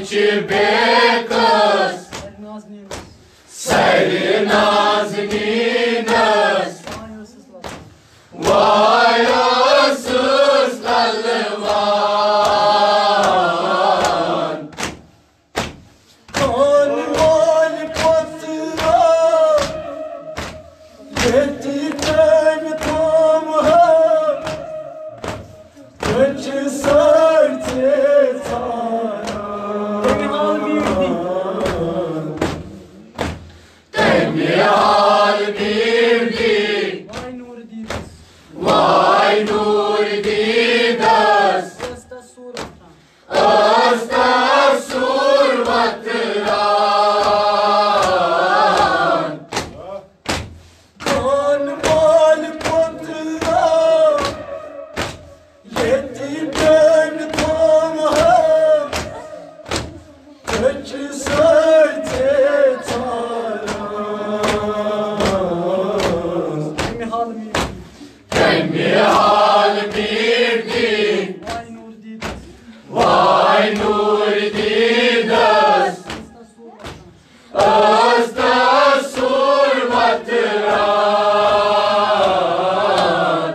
bekas Seri nazninas Vayasız lalvan Kanval patıra Yetiden tamha Göçü sarte Temihal birdi Vay nur didas Asta survatran Kanval patıra Yetiden tamha Göçü sarte Temihal birdi Vay nur didas Asta survatran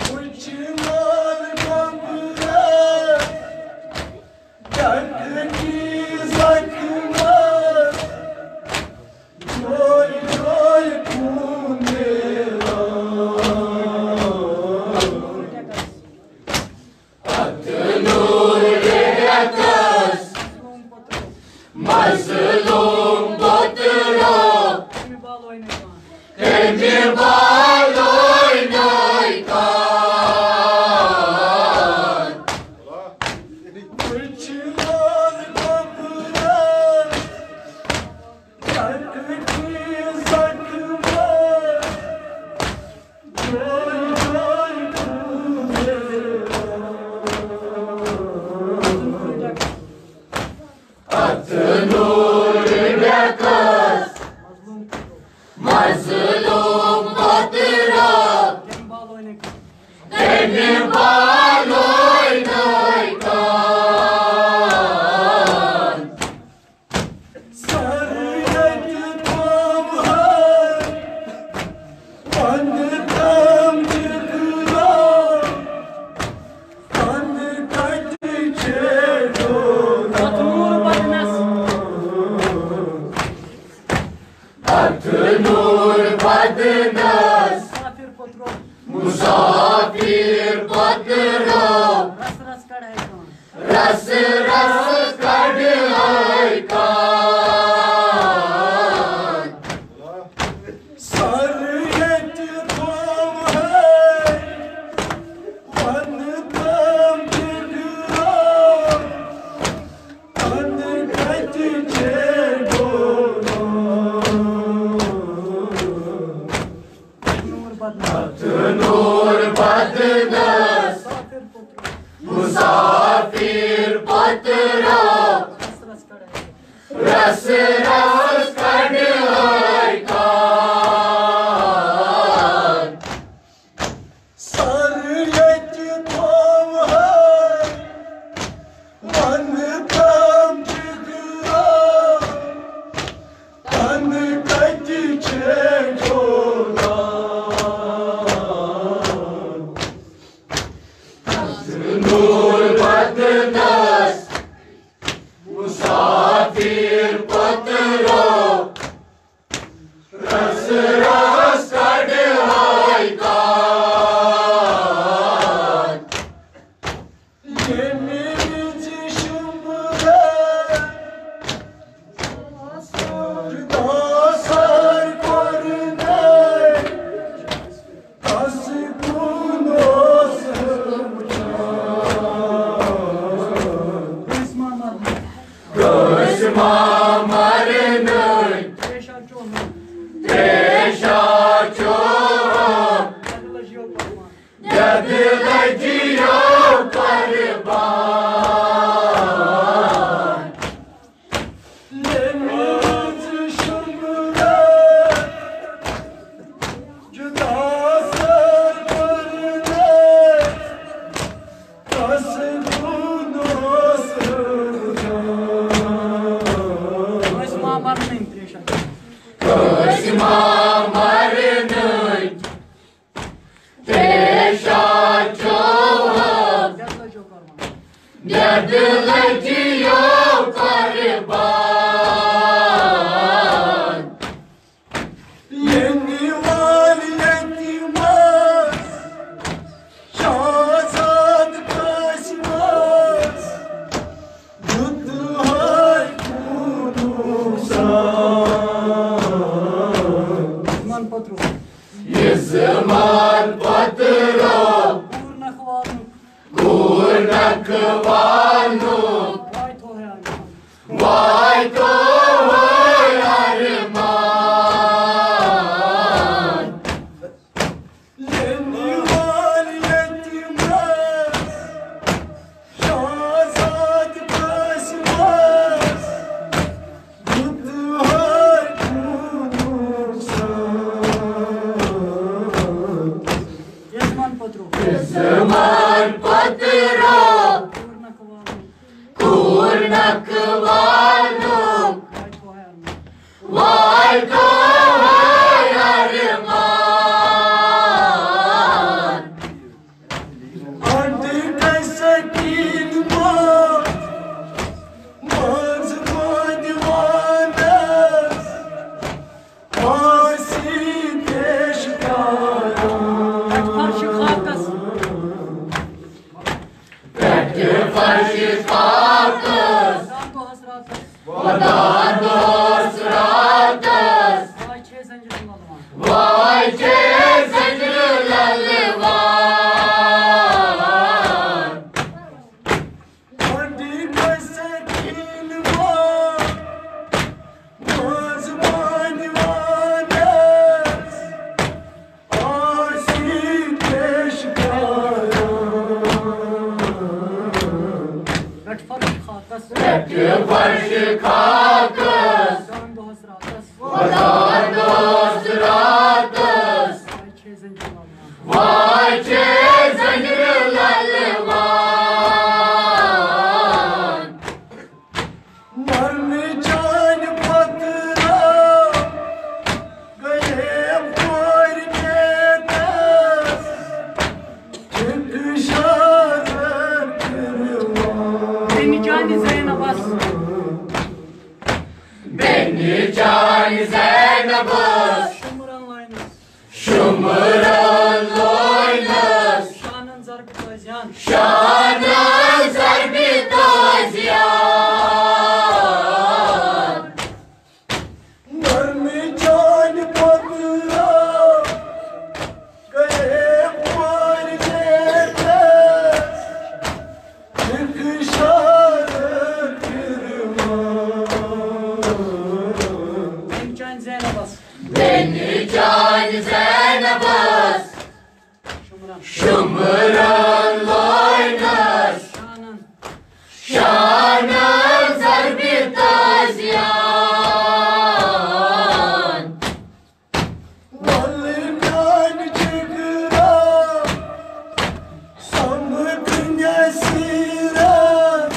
Uçulan kapıda Dertli zakma Joy joy kumera Nur yakas Mazlum batro Emir bal oynaykan Uçulan kapıda Dertli zakma Joy joy kumera Nur yakas Mazlum batro Emir bal oynaykan Sarıyeti tamhay Andıkam çıkıram Andıkam Nur badnas Musafir patro Ras ras kadhaikan Sarıyeti tamhay Andıkam çıkıram Andıkam Nur badnas Musafir patro Ras ras kadhaikan Sarıyeti tamhay Andıkam çıkıram Andıkam Nur badnas Musafir patro Ras ras kadhaikan Gemimizi şumra Dasar korne Tası kunosum Göğsüma marınır Teşa çoğum Yadılacıyor parban Gemimizi şumra Dasar korne Tası kunosum marnıç teşaçoğum derdilecı yok gariban Yeni validetmez Şahzad kaçmaz Yuttu hay kurursan Yızman patron Kurna kıvanuk Vay tohoy arman Yeni validetmez Şahzad kaçmaz Yuttu hay kurursan Yızman patron Kurna kıvanuk Vay tohoy arman Artık esekin var Mazma divanes Asil Bekti farşı kalkız Vadan dostratız Vay cezencirlerli var Artık esekin var Mazma divanes Asil Bekti farşı kalkız Vadan dostratız Vay cezencirlerli var Marmican patıra Gayem koy netes Çünkü şarap kırıva Beni can Zeynep'ız Şumurun loynuz Şanın zarbi tozyan Marmican patıra Gayem koy netes Çünkü şarap kırıva Beni can Zeynep'ız Şumurun loynuz Şanın zarbi tozyan Varlıktan çıkıram Sanmıkın yesiren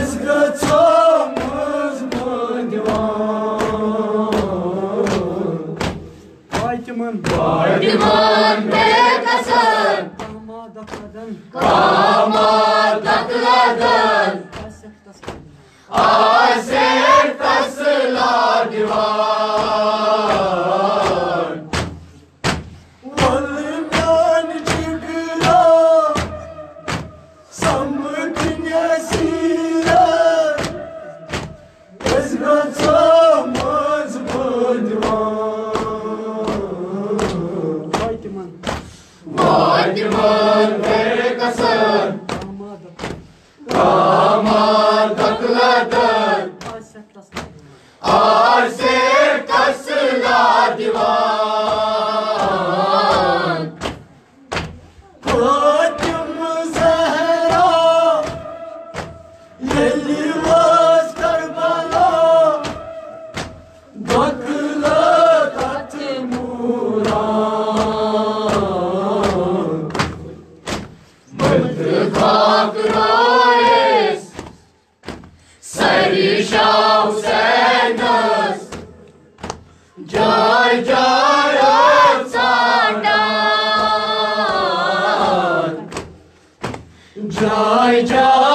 Ezgatamız mı divan Diman bekasın Kama takladın Asek tasla divan Varlıktan çıkıram Sanmıkın yesiren Ezgatamız mı divan Diman bekasın Kama takladın Asek tasla divan Fatıma Zehra Yelli vaz Karbala Bakla katı Muran Mıntıka kıroyes Sarı şav senöz जय जय साडा जय जय